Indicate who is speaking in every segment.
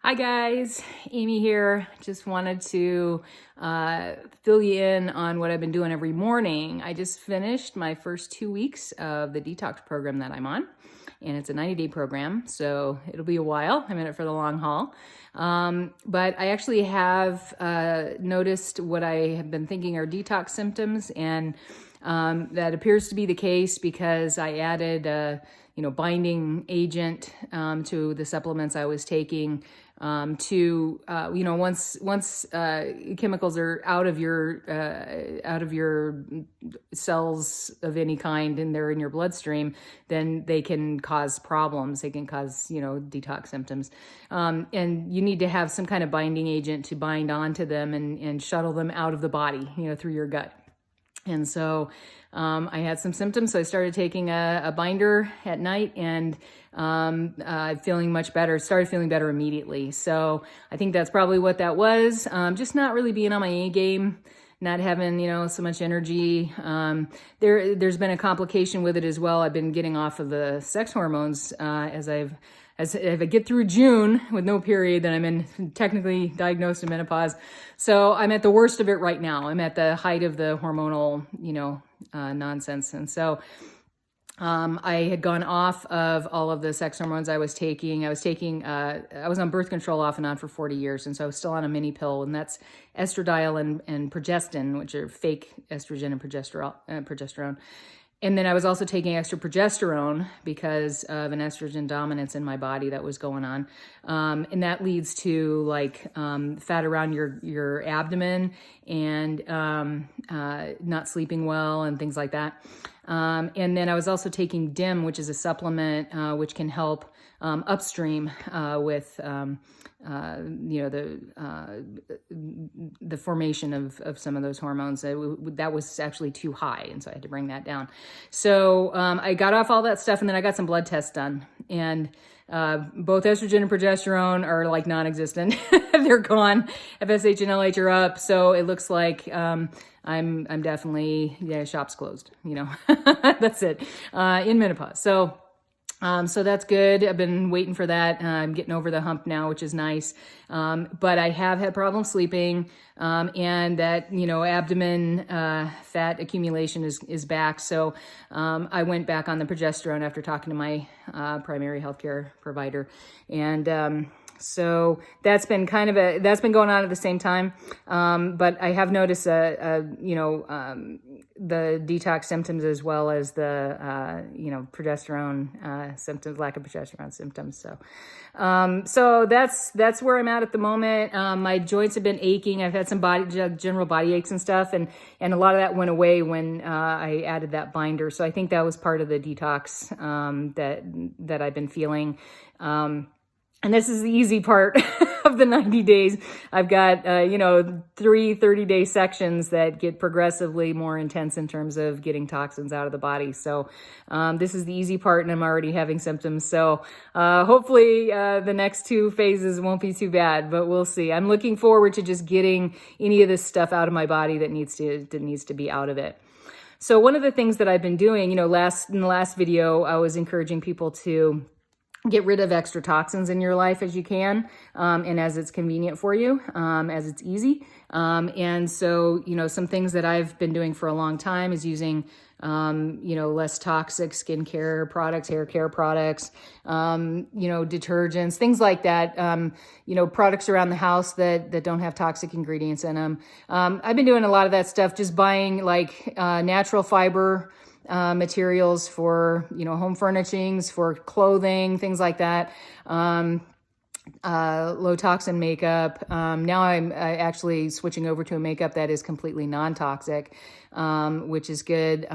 Speaker 1: Hi guys, Amy here. Just wanted to fill you in on what I've been doing every morning. I just finished my first 2 weeks of the Detox program that I'm on, and it's a 90-day program, so it'll be a while. I'm in it for the long haul. But I actually have noticed what I have been thinking are detox symptoms, and that appears to be the case because I added binding agent to the supplements I was taking once chemicals are out of your cells of any kind and they're in your bloodstream, then they can cause problems. They can cause, detox symptoms. And you need to have some kind of binding agent to bind onto them and shuttle them out of the body, through your gut. And so I had some symptoms, so I started taking a binder at night, and feeling much better, started feeling better immediately. So I think that's probably what that was. Just not really being on my A game, not having, so much energy. There's been a complication with it as well. I've been getting off of the sex hormones as if I get through June with no period, then I'm technically diagnosed in menopause. So I'm at the worst of it right now. I'm at the height of the hormonal, nonsense. And so I had gone off of all of the sex hormones I was taking. I was on birth control off and on for 40 years. And so I was still on a mini pill, and that's estradiol and progestin, which are fake estrogen and progesterone. And then I was also taking extra progesterone because of an estrogen dominance in my body that was going on. And that leads to fat around your abdomen and not sleeping well and things like that. And then I was also taking DIM, which is a supplement which can help upstream with the formation of some of those hormones. That was actually too high, and so I had to bring that down. So I got off all that stuff, and then I got some blood tests done, and both estrogen and progesterone are non-existent. They're gone. FSH and LH are up, so it looks like I'm definitely, shop's closed. That's it, in menopause. So that's good. I've been waiting for that. I'm getting over the hump now, which is nice. But I have had problems sleeping, and that, abdomen fat accumulation is back. So I went back on the progesterone after talking to my primary healthcare provider. And so that's been that's been going on at the same time. But I have noticed the detox symptoms as well as the progesterone symptoms, lack of progesterone symptoms. So that's where I'm at the moment. My joints have been aching. I've had some general body aches and stuff, and a lot of that went away when I added that binder. So I think that was part of the detox that I've been feeling. And this is the easy part of the 90 days. I've got, 3 30-day sections that get progressively more intense in terms of getting toxins out of the body. So this is the easy part, and I'm already having symptoms. So hopefully the next 2 phases won't be too bad, but we'll see. I'm looking forward to just getting any of this stuff out of my body that needs to be out of it. So one of the things that I've been doing, in the last video, I was encouraging people to get rid of extra toxins in your life as you can, and as it's convenient for you, as it's easy. And so, some things that I've been doing for a long time is using, less toxic skincare products, hair care products, detergents, things like that, products around the house that don't have toxic ingredients in them. I've been doing a lot of that stuff, just buying natural fiber materials for, home furnishings, for clothing, things like that. Low toxin makeup. Now I'm actually switching over to a makeup that is completely non-toxic, which is good.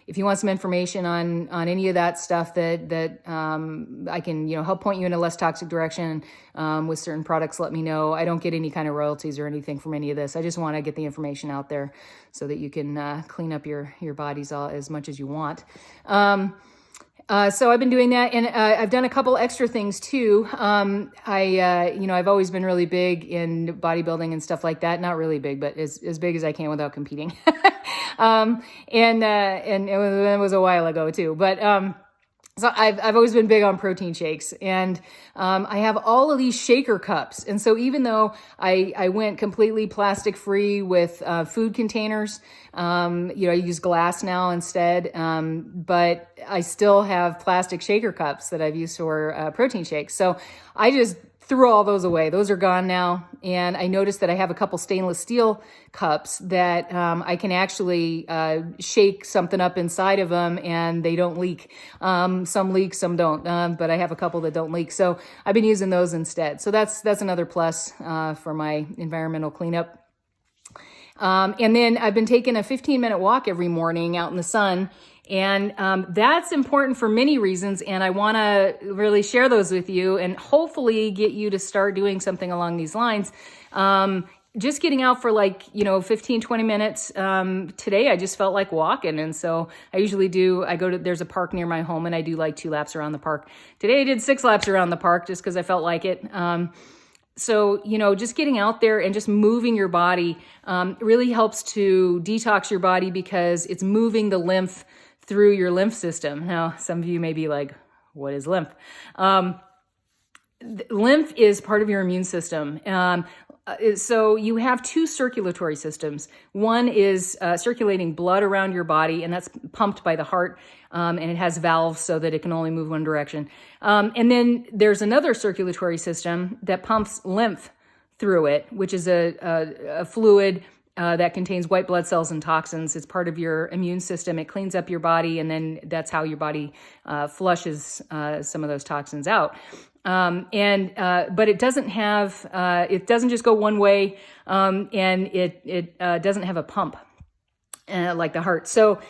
Speaker 1: If you want some information on any of that stuff that I can, help point you in a less toxic direction, with certain products, let me know. I don't get any kind of royalties or anything from any of this. I just want to get the information out there so that you can, clean up your bodies as much as you want. So I've been doing that, and I've done a couple extra things too. I've always been really big in bodybuilding and stuff like that. Not really big, but as big as I can without competing. And it was a while ago too. But So I've always been big on protein shakes, and I have all of these shaker cups. And so even though I went completely plastic free with food containers, I use glass now instead, but I still have plastic shaker cups that I've used for protein shakes. So I just threw all those away. Those are gone now. And I noticed that I have a couple stainless steel cups that I can actually shake something up inside of them and they don't leak. Some leak, some don't, but I have a couple that don't leak. So I've been using those instead. So that's another plus for my environmental cleanup. And then I've been taking a 15-minute walk every morning out in the sun. And that's important for many reasons, and I want to really share those with you and hopefully get you to start doing something along these lines. Just getting out for 15, 20 minutes. Today I just felt like walking, and so I usually there's a park near my home, and I do like 2 laps around the park. Today I did 6 laps around the park just because I felt like it. So, just getting out there and just moving your body really helps to detox your body because it's moving the lymph through your lymph system. Now, some of you may be like, what is lymph? Lymph is part of your immune system. So you have 2 circulatory systems. One is circulating blood around your body, and that's pumped by the heart, and it has valves so that it can only move one direction. And then there's another circulatory system that pumps lymph through it, which is a fluid that contains white blood cells and toxins. It's part of your immune system. It cleans up your body, and then that's how your body flushes some of those toxins out. But it doesn't have, it doesn't just go one way, and it doesn't have a pump like the heart. So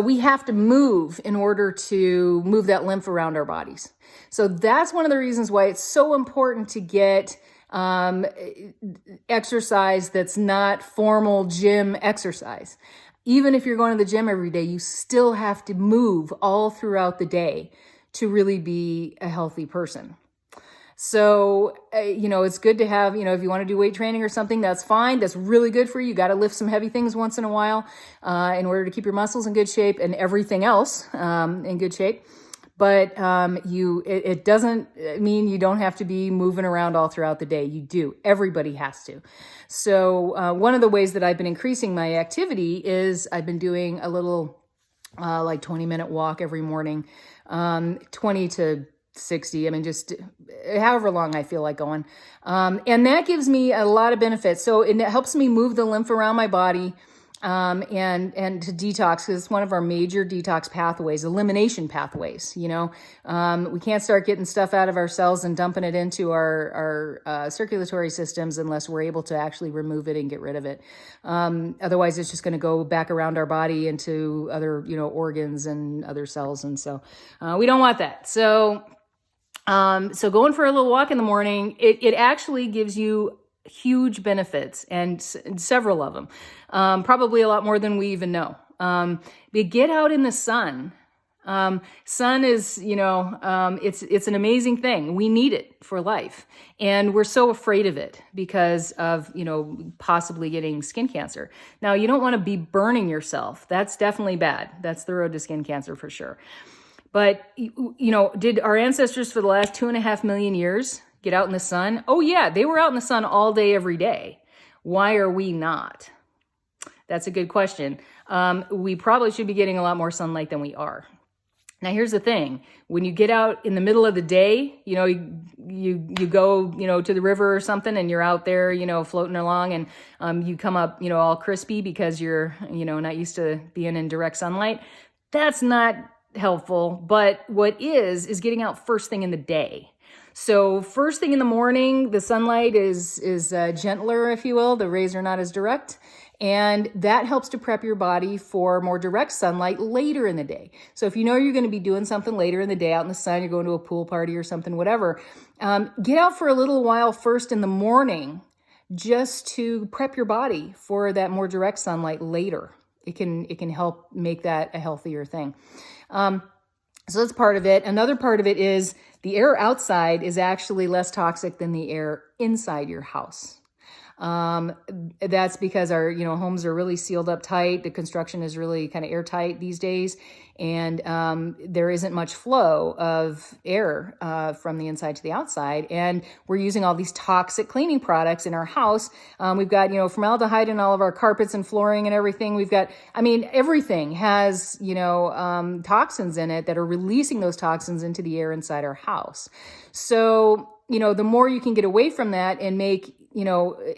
Speaker 1: we have to move in order to move that lymph around our bodies. So that's one of the reasons why it's so important to get exercise that's not formal gym exercise. Even if you're going to the gym every day, you still have to move all throughout the day to really be a healthy person. So, it's good to have, if you want to do weight training or something, that's fine. That's really good for you. You got to lift some heavy things once in a while in order to keep your muscles in good shape and everything else in good shape. But it doesn't mean you don't have to be moving around all throughout the day. You do. Everybody has to. So one of the ways that I've been increasing my activity is I've been doing a little 20-minute walk every morning, 20 to 60. I mean, just however long I feel like going. And that gives me a lot of benefits. So it helps me move the lymph around my body. And to detox, because it's one of our major detox pathways, elimination pathways. We can't start getting stuff out of our cells and dumping it into our circulatory systems unless we're able to actually remove it and get rid of it. Otherwise, it's just going to go back around our body into other, organs and other cells. And so we don't want that. So going for a little walk in the morning, it actually gives you huge benefits, and several of them, probably a lot more than we even know. But get out in the sun. Sun is, it's an amazing thing. We need it for life. And we're so afraid of it because of, possibly getting skin cancer. Now, you don't want to be burning yourself. That's definitely bad. That's the road to skin cancer for sure. But, did our ancestors for the last 2.5 million years get out in the sun? Oh yeah, they were out in the sun all day, every day. Why are we not? That's a good question. We probably should be getting a lot more sunlight than we are. Now, here's the thing. When you get out in the middle of the day, you go, to the river or something, and you're out there, floating along, and you come up, all crispy because you're, not used to being in direct sunlight. That's not helpful. But what is getting out first thing in the day. So first thing in the morning, the sunlight is gentler, if you will. The rays are not as direct. And that helps to prep your body for more direct sunlight later in the day. So if you know you're going to be doing something later in the day out in the sun, you're going to a pool party or something, whatever, get out for a little while first in the morning just to prep your body for that more direct sunlight later. It can help make that a healthier thing. So that's part of it. Another part of it is the air outside is actually less toxic than the air inside your house. That's because our, homes are really sealed up tight. The construction is really kind of airtight these days. And there isn't much flow of air from the inside to the outside. And we're using all these toxic cleaning products in our house. We've got, formaldehyde in all of our carpets and flooring and everything. We've got, everything has, toxins in it that are releasing those toxins into the air inside our house. So, the more you can get away from that and make,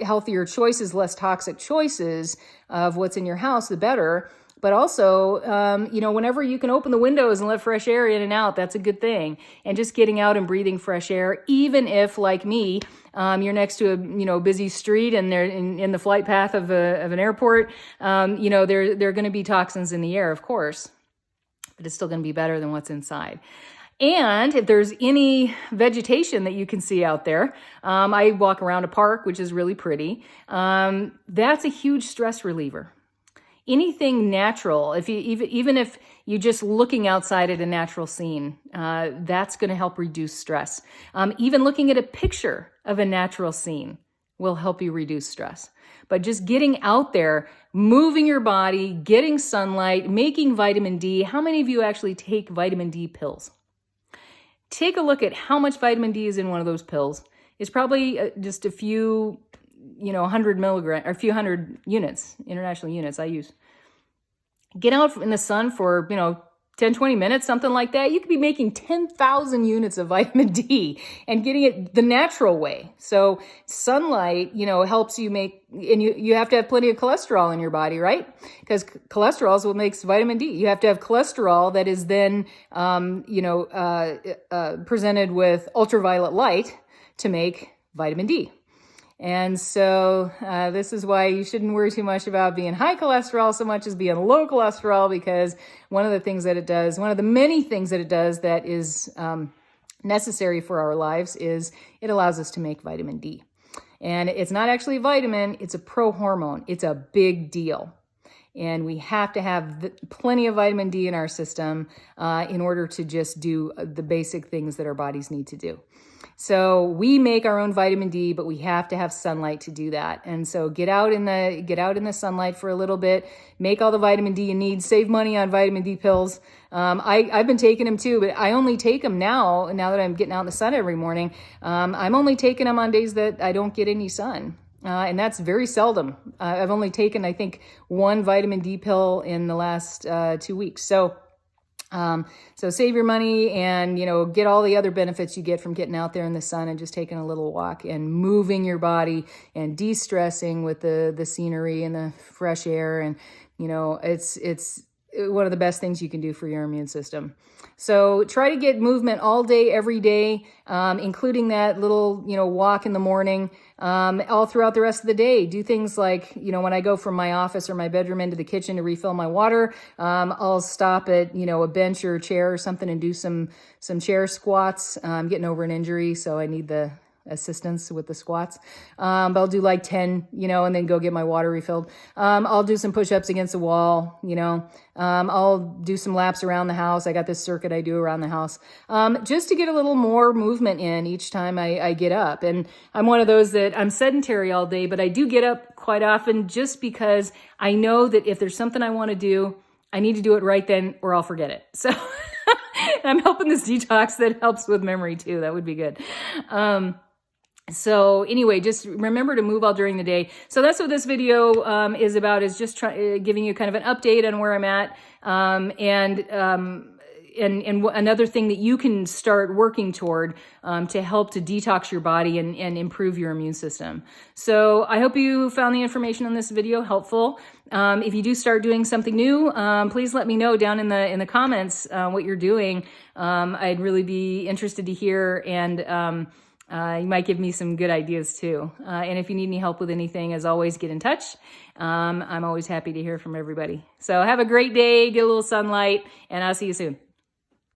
Speaker 1: healthier choices, less toxic choices of what's in your house, the better. But also, whenever you can open the windows and let fresh air in and out, that's a good thing. And just getting out and breathing fresh air, even if, like me, you're next to a busy street and they're in the flight path of an airport, there are going to be toxins in the air, of course, but it's still going to be better than what's inside. And if there's any vegetation that you can see out there, I walk around a park, which is really pretty. That's a huge stress reliever. Anything natural, even if you're just looking outside at a natural scene, that's going to help reduce stress. Even looking at a picture of a natural scene will help you reduce stress. But just getting out there, moving your body, getting sunlight, making vitamin D. How many of you actually take vitamin D pills? Take a look at how much vitamin D is in one of those pills. It's probably just a few 100 milligrams or a few hundred units, international units I use. Get out in the sun for, 10, 20 minutes, something like that. You could be making 10,000 units of vitamin D and getting it the natural way. So sunlight, helps you make, and you have to have plenty of cholesterol in your body, right? Because cholesterol is what makes vitamin D. You have to have cholesterol that is then, presented with ultraviolet light to make vitamin D. And so this is why you shouldn't worry too much about being high cholesterol so much as being low cholesterol, because one of the things that it does, one of the many things that it does that is necessary for our lives is it allows us to make vitamin D. And it's not actually a vitamin, it's a prohormone. It's a big deal. And we have to have plenty of vitamin D in our system in order to just do the basic things that our bodies need to do. So we make our own vitamin D, but we have to have sunlight to do that. And so get out in the sunlight for a little bit, make all the vitamin D you need, save money on vitamin D pills. I've been taking them too, but I only take them now that I'm getting out in the sun every morning. I'm only taking them on days that I don't get any sun. And that's very seldom. I've only taken, I think, one vitamin D pill in the last 2 weeks. So save your money and, get all the other benefits you get from getting out there in the sun and just taking a little walk and moving your body and de-stressing with the scenery and the fresh air. And, it's one of the best things you can do for your immune system. So try to get movement all day, every day, including that little, walk in the morning, all throughout the rest of the day. Do things like, when I go from my office or my bedroom into the kitchen to refill my water, I'll stop at, a bench or a chair or something and do some chair squats. I'm getting over an injury, so I need the assistance with the squats. But I'll do like 10, and then go get my water refilled. I'll do some push-ups against the wall, I'll do some laps around the house. I got this circuit I do around the house, just to get a little more movement in each time I get up. And I'm one of those that I'm sedentary all day, but I do get up quite often just because I know that if there's something I want to do, I need to do it right then or I'll forget it. So I'm helping this detox that helps with memory too. That would be good. So anyway, just remember to move all during the day. So that's what this video is about, is just giving you kind of an update on where I'm at. And another thing that you can start working toward to help to detox your body and improve your immune system. So I hope you found the information on this video helpful. If you do start doing something new, please let me know down in the comments what you're doing. I'd really be interested to hear, and you might give me some good ideas too. And if you need any help with anything, as always, get in touch. I'm always happy to hear from everybody. So have a great day, get a little sunlight, and I'll see you soon.